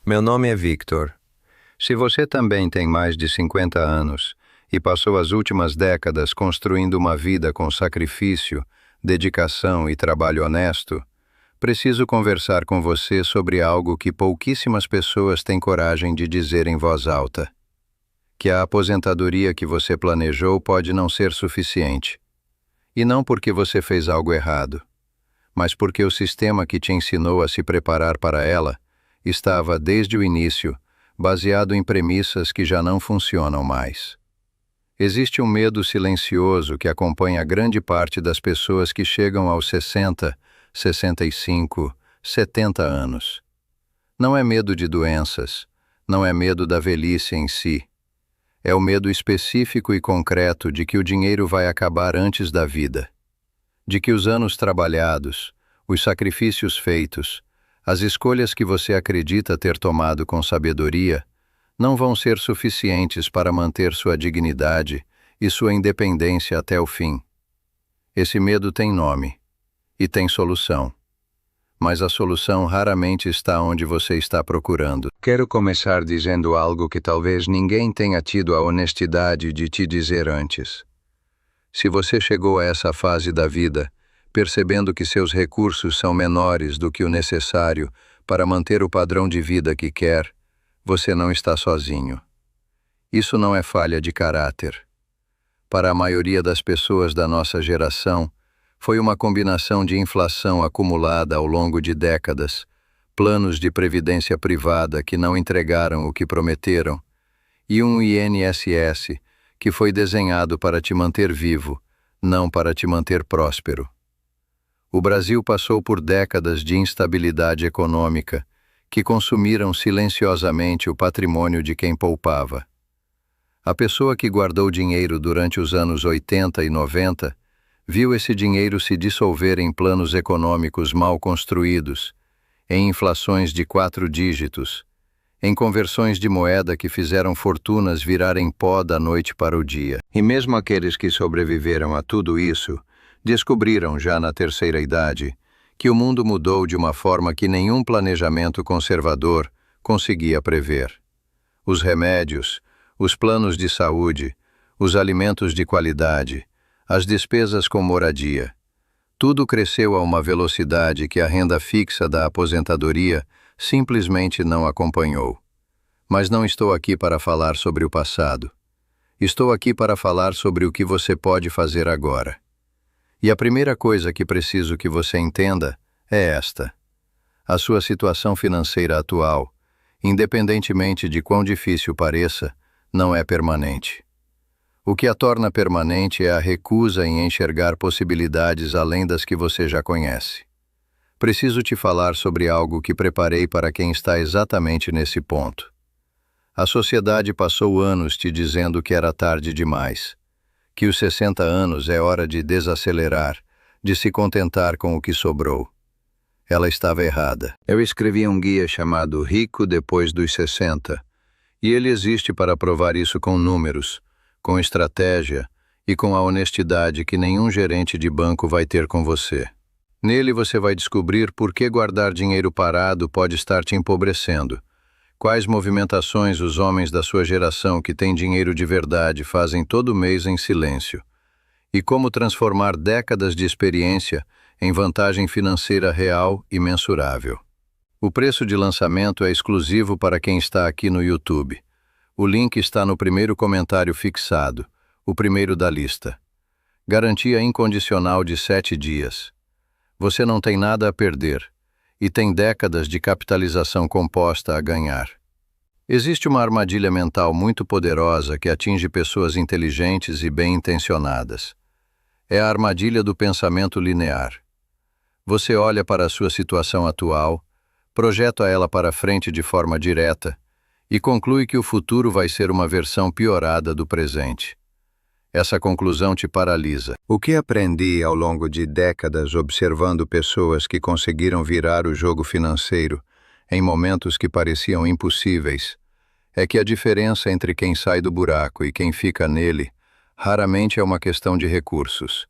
Meu nome é Victor. Se você também tem mais de 50 anos e passou as últimas décadas construindo uma vida com sacrifício, dedicação e trabalho honesto, preciso conversar com você sobre algo que pouquíssimas pessoas têm coragem de dizer em voz alta: que a aposentadoria que você planejou pode não ser suficiente. E não porque você fez algo errado, mas porque o sistema que te ensinou a se preparar para ela estava, desde o início, baseado em premissas que já não funcionam mais. Existe um medo silencioso que acompanha grande parte das pessoas que chegam aos 60, 65, 70 anos. Não é medo de doenças, não é medo da velhice em si. É o medo específico e concreto de que o dinheiro vai acabar antes da vida. De que os anos trabalhados, os sacrifícios feitos, as escolhas que você acredita ter tomado com sabedoria, não vão ser suficientes para manter sua dignidade e sua independência até o fim. Esse medo tem nome e tem solução. Mas a solução raramente está onde você está procurando. Quero começar dizendo algo que talvez ninguém tenha tido a honestidade de te dizer antes. Se você chegou a essa fase da vida, percebendo que seus recursos são menores do que o necessário para manter o padrão de vida que quer, você não está sozinho. Isso não é falha de caráter. Para a maioria das pessoas da nossa geração, foi uma combinação de inflação acumulada ao longo de décadas, planos de previdência privada que não entregaram o que prometeram, e um INSS que foi desenhado para te manter vivo, não para te manter próspero. O Brasil passou por décadas de instabilidade econômica que consumiram silenciosamente o patrimônio de quem poupava. A pessoa que guardou dinheiro durante os anos 80 e 90 viu esse dinheiro se dissolver em planos econômicos mal construídos, em inflações de 4 dígitos, em conversões de moeda que fizeram fortunas virarem pó da noite para o dia. E mesmo aqueles que sobreviveram a tudo isso, descobriram já na terceira idade que o mundo mudou de uma forma que nenhum planejamento conservador conseguia prever. Os remédios, os planos de saúde, os alimentos de qualidade, as despesas com moradia. Tudo cresceu a uma velocidade que a renda fixa da aposentadoria simplesmente não acompanhou. Mas não estou aqui para falar sobre o passado. Estou aqui para falar sobre o que você pode fazer agora. E a primeira coisa que preciso que você entenda é esta: a sua situação financeira atual, independentemente de quão difícil pareça, não é permanente. O que a torna permanente é a recusa em enxergar possibilidades além das que você já conhece. Preciso te falar sobre algo que preparei para quem está exatamente nesse ponto. A sociedade passou anos te dizendo que era tarde demais, que os 60 anos é hora de desacelerar, de se contentar com o que sobrou. Ela estava errada. Eu escrevi um guia chamado Rico Depois dos 60, e ele existe para provar isso com números, com estratégia e com a honestidade que nenhum gerente de banco vai ter com você. Nele você vai descobrir por que guardar dinheiro parado pode estar te empobrecendo, quais movimentações os homens da sua geração que têm dinheiro de verdade fazem todo mês em silêncio, e como transformar décadas de experiência em vantagem financeira real e mensurável. O preço de lançamento é exclusivo para quem está aqui no YouTube. O link está no primeiro comentário fixado, o primeiro da lista. Garantia incondicional de 7 dias. Você não tem nada a perder e tem décadas de capitalização composta a ganhar. Existe uma armadilha mental muito poderosa que atinge pessoas inteligentes e bem-intencionadas. É a armadilha do pensamento linear. Você olha para a sua situação atual, projeta ela para frente de forma direta, e conclui que o futuro vai ser uma versão piorada do presente. Essa conclusão te paralisa. O que aprendi ao longo de décadas observando pessoas que conseguiram virar o jogo financeiro em momentos que pareciam impossíveis é que a diferença entre quem sai do buraco e quem fica nele raramente é uma questão de recursos.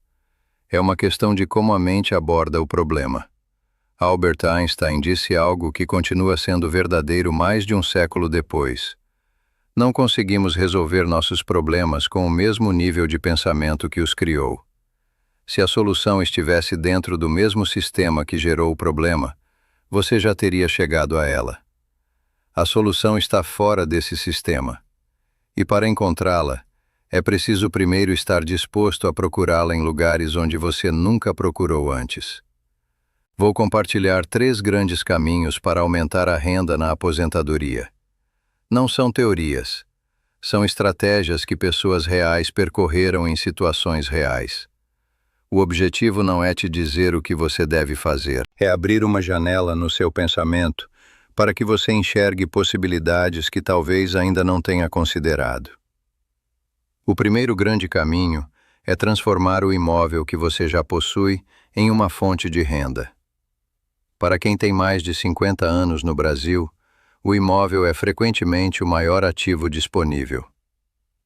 É uma questão de como a mente aborda o problema. Albert Einstein disse algo que continua sendo verdadeiro mais de um século depois. Não conseguimos resolver nossos problemas com o mesmo nível de pensamento que os criou. Se a solução estivesse dentro do mesmo sistema que gerou o problema, você já teria chegado a ela. A solução está fora desse sistema. E para encontrá-la, é preciso primeiro estar disposto a procurá-la em lugares onde você nunca procurou antes. Vou compartilhar 3 grandes caminhos para aumentar a renda na aposentadoria. Não são teorias. São estratégias que pessoas reais percorreram em situações reais. O objetivo não é te dizer o que você deve fazer. É abrir uma janela no seu pensamento para que você enxergue possibilidades que talvez ainda não tenha considerado. O primeiro grande caminho é transformar o imóvel que você já possui em uma fonte de renda. Para quem tem mais de 50 anos no Brasil, o imóvel é frequentemente o maior ativo disponível.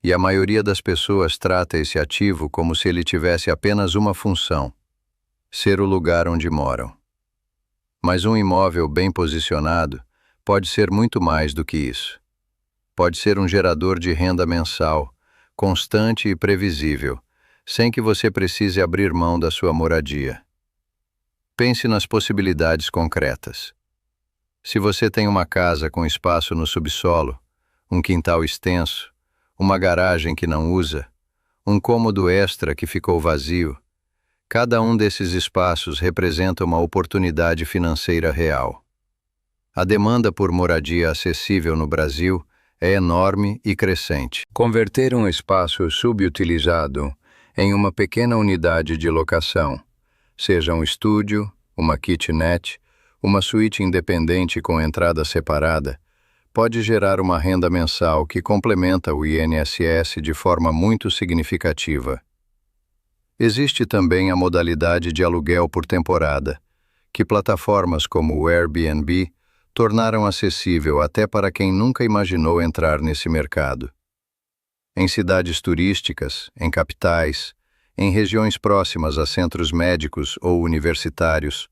E a maioria das pessoas trata esse ativo como se ele tivesse apenas uma função: ser o lugar onde moram. Mas um imóvel bem posicionado pode ser muito mais do que isso. Pode ser um gerador de renda mensal, constante e previsível, sem que você precise abrir mão da sua moradia. Pense nas possibilidades concretas. Se você tem uma casa com espaço no subsolo, um quintal extenso, uma garagem que não usa, um cômodo extra que ficou vazio, cada um desses espaços representa uma oportunidade financeira real. A demanda por moradia acessível no Brasil é enorme e crescente. Converter um espaço subutilizado em uma pequena unidade de locação, seja um estúdio, uma kitnet, uma suíte independente com entrada separada, pode gerar uma renda mensal que complementa o INSS de forma muito significativa. Existe também a modalidade de aluguel por temporada, que plataformas como o Airbnb tornaram acessível até para quem nunca imaginou entrar nesse mercado. Em cidades turísticas, em capitais, em regiões próximas a centros médicos ou universitários,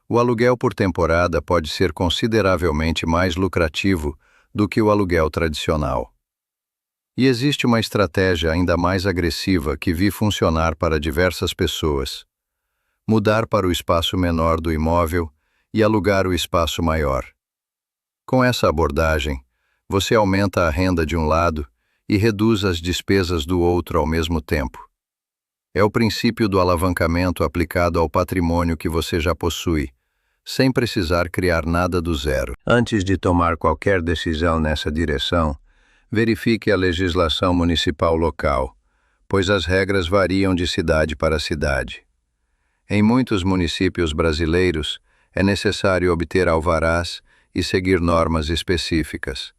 o aluguel por temporada pode ser consideravelmente mais lucrativo do que o aluguel tradicional. E existe uma estratégia ainda mais agressiva que vi funcionar para diversas pessoas: mudar para o espaço menor do imóvel e alugar o espaço maior. Com essa abordagem, você aumenta a renda de um lado e reduz as despesas do outro ao mesmo tempo. É o princípio do alavancamento aplicado ao patrimônio que você já possui, sem precisar criar nada do zero. Antes de tomar qualquer decisão nessa direção, verifique a legislação municipal local, pois as regras variam de cidade para cidade. Em muitos municípios brasileiros, é necessário obter alvarás e seguir normas específicas.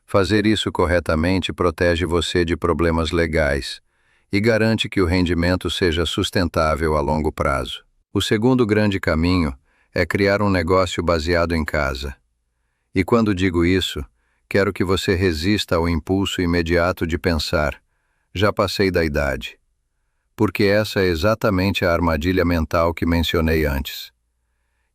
Fazer isso corretamente protege você de problemas legais e garante que o rendimento seja sustentável a longo prazo. O segundo grande caminho é criar um negócio baseado em casa. E quando digo isso, quero que você resista ao impulso imediato de pensar: já passei da idade. Porque essa é exatamente a armadilha mental que mencionei antes.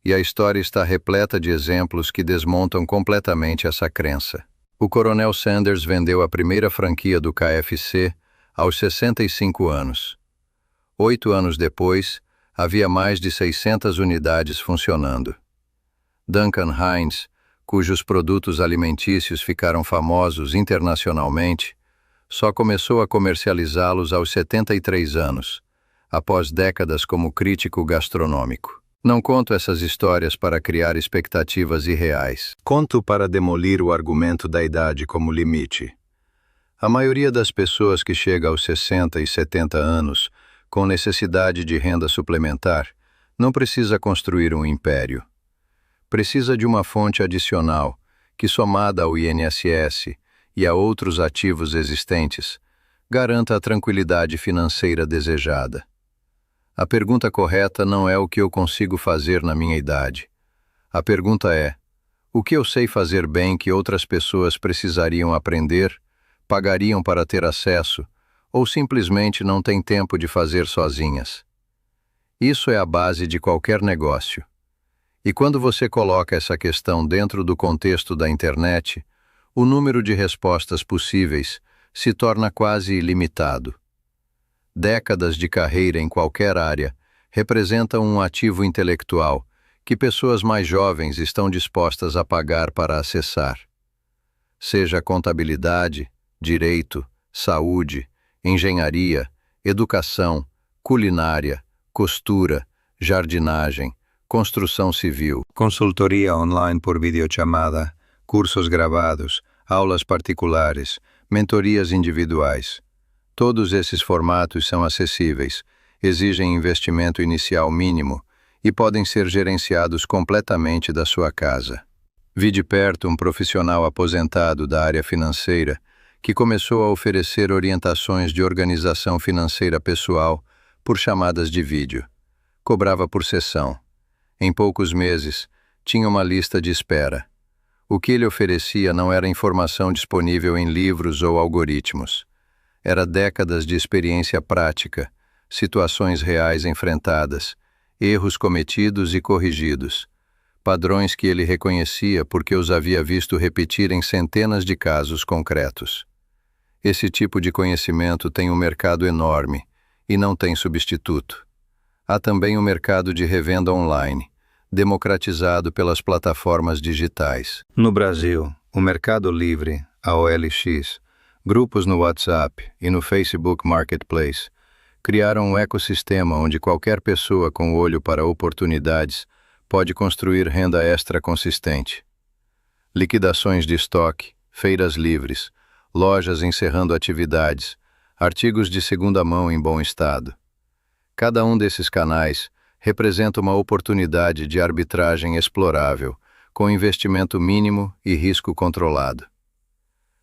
E a história está repleta de exemplos que desmontam completamente essa crença. O Coronel Sanders vendeu a primeira franquia do KFC aos 65 anos. 8 anos depois, havia mais de 600 unidades funcionando. Duncan Hines, cujos produtos alimentícios ficaram famosos internacionalmente, só começou a comercializá-los aos 73 anos, após décadas como crítico gastronômico. Não conto essas histórias para criar expectativas irreais. Conto para demolir o argumento da idade como limite. A maioria das pessoas que chega aos 60 e 70 anos com necessidade de renda suplementar não precisa construir um império. Precisa de uma fonte adicional que, somada ao INSS e a outros ativos existentes, garanta a tranquilidade financeira desejada. A pergunta correta não é o que eu consigo fazer na minha idade. A pergunta é: o que eu sei fazer bem que outras pessoas precisariam aprender, pagariam para ter acesso, ou simplesmente não têm tempo de fazer sozinhas? Isso é a base de qualquer negócio. E quando você coloca essa questão dentro do contexto da internet, o número de respostas possíveis se torna quase ilimitado. Décadas de carreira em qualquer área representam um ativo intelectual que pessoas mais jovens estão dispostas a pagar para acessar. Seja contabilidade, direito, saúde, engenharia, educação, culinária, costura, jardinagem, construção civil, consultoria online por videochamada, cursos gravados, aulas particulares, mentorias individuais. Todos esses formatos são acessíveis, exigem investimento inicial mínimo e podem ser gerenciados completamente da sua casa. Vi de perto um profissional aposentado da área financeira que começou a oferecer orientações de organização financeira pessoal por chamadas de vídeo. Cobrava por sessão. Em poucos meses, tinha uma lista de espera. O que ele oferecia não era informação disponível em livros ou algoritmos. Era décadas de experiência prática, situações reais enfrentadas, erros cometidos e corrigidos, padrões que ele reconhecia porque os havia visto repetir em centenas de casos concretos. Esse tipo de conhecimento tem um mercado enorme e não tem substituto. Há também o mercado de revenda online, democratizado pelas plataformas digitais. No Brasil, o Mercado Livre, a OLX, grupos no WhatsApp e no Facebook Marketplace criaram um ecossistema onde qualquer pessoa com olho para oportunidades pode construir renda extra consistente. Liquidações de estoque, feiras livres, lojas encerrando atividades, artigos de segunda mão em bom estado. Cada um desses canais representa uma oportunidade de arbitragem explorável, com investimento mínimo e risco controlado.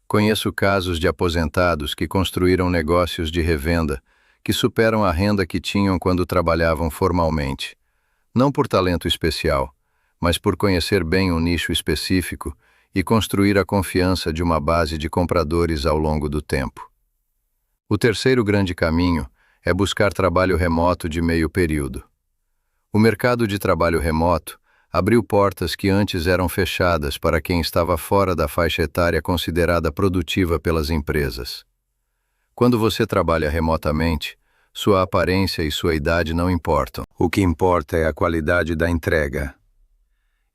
Conheço casos de aposentados que construíram negócios de revenda que superam a renda que tinham quando trabalhavam formalmente, não por talento especial, mas por conhecer bem um nicho específico e construir a confiança de uma base de compradores ao longo do tempo. O terceiro grande caminho é buscar trabalho remoto de meio período. O mercado de trabalho remoto abriu portas que antes eram fechadas para quem estava fora da faixa etária considerada produtiva pelas empresas. Quando você trabalha remotamente, sua aparência e sua idade não importam. O que importa é a qualidade da entrega.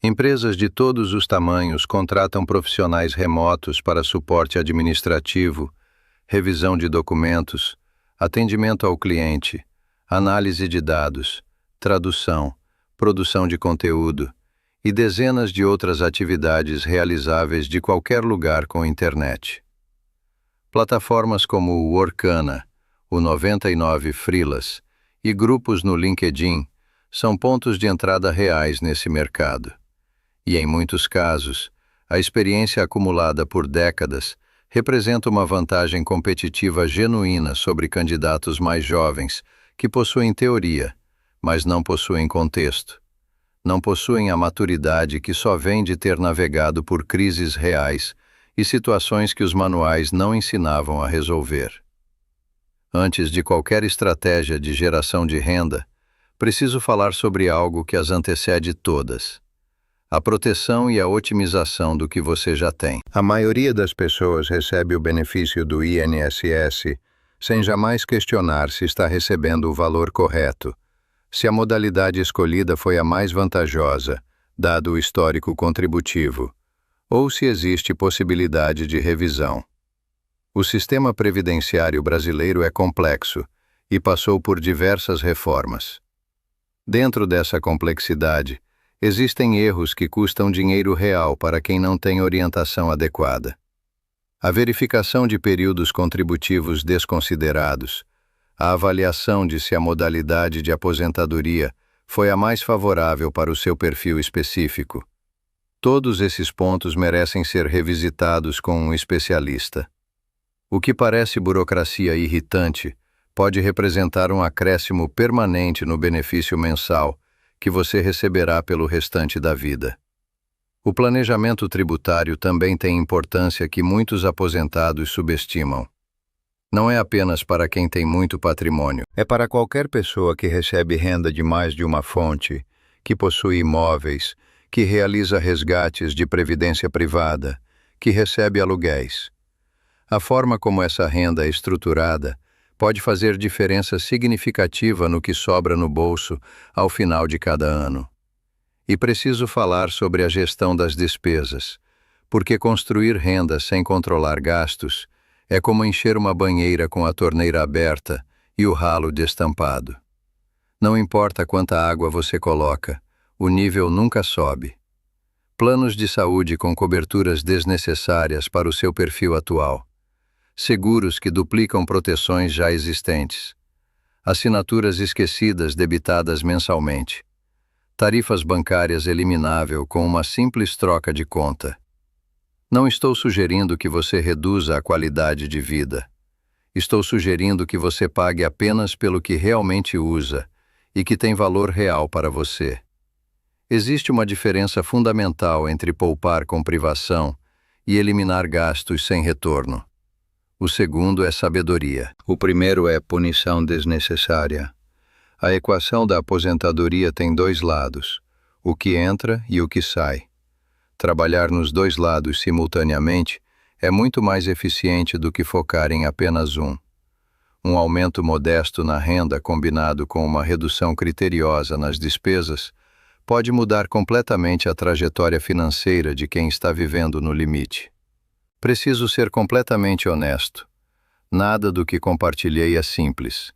Empresas de todos os tamanhos contratam profissionais remotos para suporte administrativo, revisão de documentos, atendimento ao cliente, análise de dados, tradução, produção de conteúdo e dezenas de outras atividades realizáveis de qualquer lugar com internet. Plataformas como o Workana, o 99 Freelas e grupos no LinkedIn são pontos de entrada reais nesse mercado. E, em muitos casos, a experiência acumulada por décadas representa uma vantagem competitiva genuína sobre candidatos mais jovens que possuem teoria, mas não possuem contexto. Não possuem a maturidade que só vem de ter navegado por crises reais e situações que os manuais não ensinavam a resolver. Antes de qualquer estratégia de geração de renda, preciso falar sobre algo que as antecede todas: a proteção e a otimização do que você já tem. A maioria das pessoas recebe o benefício do INSS sem jamais questionar se está recebendo o valor correto, se a modalidade escolhida foi a mais vantajosa, dado o histórico contributivo, ou se existe possibilidade de revisão. O sistema previdenciário brasileiro é complexo e passou por diversas reformas. Dentro dessa complexidade, existem erros que custam dinheiro real para quem não tem orientação adequada. A verificação de períodos contributivos desconsiderados, a avaliação de se a modalidade de aposentadoria foi a mais favorável para o seu perfil específico. Todos esses pontos merecem ser revisitados com um especialista. O que parece burocracia irritante pode representar um acréscimo permanente no benefício mensal que você receberá pelo restante da vida. O planejamento tributário também tem importância que muitos aposentados subestimam. Não é apenas para quem tem muito patrimônio, é para qualquer pessoa que recebe renda de mais de uma fonte, que possui imóveis, que realiza resgates de previdência privada, que recebe aluguéis. A forma como essa renda é estruturada pode fazer diferença significativa no que sobra no bolso ao final de cada ano. E preciso falar sobre a gestão das despesas, porque construir renda sem controlar gastos é como encher uma banheira com a torneira aberta e o ralo destampado. Não importa quanta água você coloca, o nível nunca sobe. Planos de saúde com coberturas desnecessárias para o seu perfil atual. Seguros que duplicam proteções já existentes. Assinaturas esquecidas debitadas mensalmente. Tarifas bancárias eliminável com uma simples troca de conta. Não estou sugerindo que você reduza a qualidade de vida. Estou sugerindo que você pague apenas pelo que realmente usa e que tem valor real para você. Existe uma diferença fundamental entre poupar com privação e eliminar gastos sem retorno. O segundo é sabedoria. O primeiro é punição desnecessária. A equação da aposentadoria tem dois lados, o que entra e o que sai. Trabalhar nos dois lados simultaneamente é muito mais eficiente do que focar em apenas um. Um aumento modesto na renda combinado com uma redução criteriosa nas despesas pode mudar completamente a trajetória financeira de quem está vivendo no limite. Preciso ser completamente honesto. Nada do que compartilhei é simples.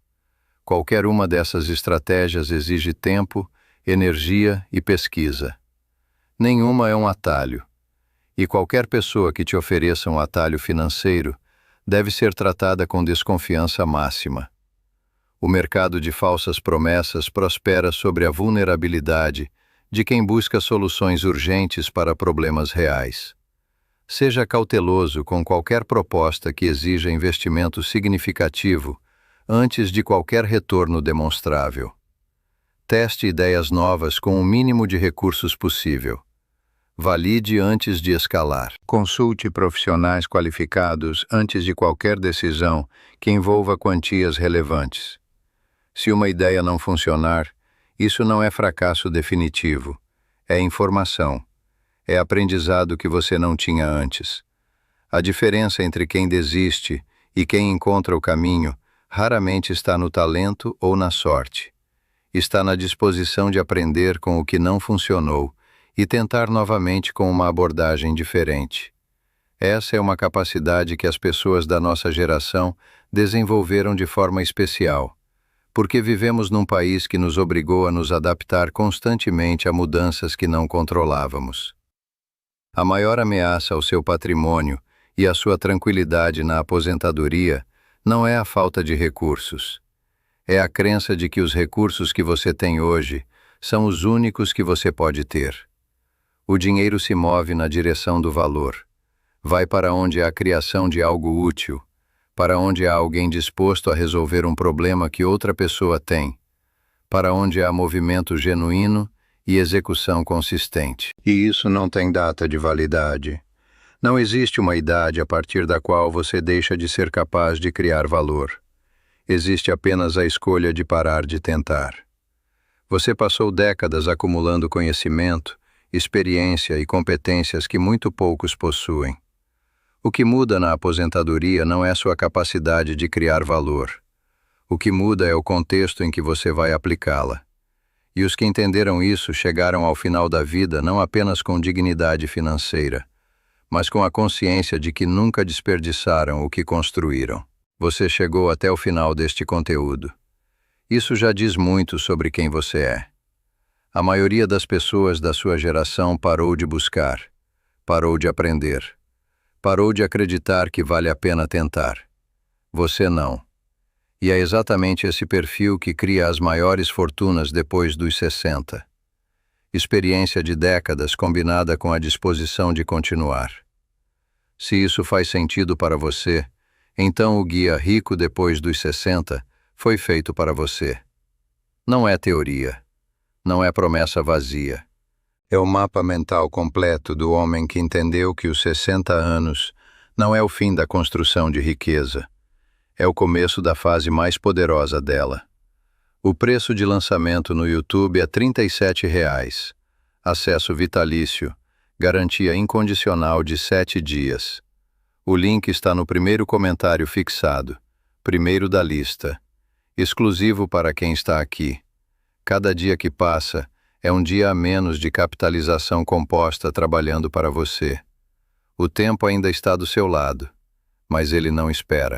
Qualquer uma dessas estratégias exige tempo, energia e pesquisa. Nenhuma é um atalho. E qualquer pessoa que te ofereça um atalho financeiro deve ser tratada com desconfiança máxima. O mercado de falsas promessas prospera sobre a vulnerabilidade de quem busca soluções urgentes para problemas reais. Seja cauteloso com qualquer proposta que exija investimento significativo antes de qualquer retorno demonstrável. Teste ideias novas com o mínimo de recursos possível. Valide antes de escalar. Consulte profissionais qualificados antes de qualquer decisão que envolva quantias relevantes. Se uma ideia não funcionar, isso não é fracasso definitivo, é informação. É aprendizado que você não tinha antes. A diferença entre quem desiste e quem encontra o caminho raramente está no talento ou na sorte. Está na disposição de aprender com o que não funcionou e tentar novamente com uma abordagem diferente. Essa é uma capacidade que as pessoas da nossa geração desenvolveram de forma especial, porque vivemos num país que nos obrigou a nos adaptar constantemente a mudanças que não controlávamos. A maior ameaça ao seu patrimônio e à sua tranquilidade na aposentadoria não é a falta de recursos. É a crença de que os recursos que você tem hoje são os únicos que você pode ter. O dinheiro se move na direção do valor. Vai para onde há a criação de algo útil, para onde há alguém disposto a resolver um problema que outra pessoa tem, para onde há movimento genuíno e execução consistente. E isso não tem data de validade. Não existe uma idade a partir da qual você deixa de ser capaz de criar valor. Existe apenas a escolha de parar de tentar. Você passou décadas acumulando conhecimento, experiência e competências que muito poucos possuem. O que muda na aposentadoria não é sua capacidade de criar valor. O que muda é o contexto em que você vai aplicá-la. E os que entenderam isso chegaram ao final da vida não apenas com dignidade financeira, mas com a consciência de que nunca desperdiçaram o que construíram. Você chegou até o final deste conteúdo. Isso já diz muito sobre quem você é. A maioria das pessoas da sua geração parou de buscar, parou de aprender, parou de acreditar que vale a pena tentar. Você não. E é exatamente esse perfil que cria as maiores fortunas depois dos 60. Experiência de décadas combinada com a disposição de continuar. Se isso faz sentido para você, então o guia Rico depois dos 60 foi feito para você. Não é teoria. Não é promessa vazia. É o mapa mental completo do homem que entendeu que os 60 anos não é o fim da construção de riqueza. É o começo da fase mais poderosa dela. O preço de lançamento no YouTube é R$ 37,00. Acesso vitalício. Garantia incondicional de 7 dias. O link está no primeiro comentário fixado. Primeiro da lista. Exclusivo para quem está aqui. Cada dia que passa é um dia a menos de capitalização composta trabalhando para você. O tempo ainda está do seu lado, mas ele não espera.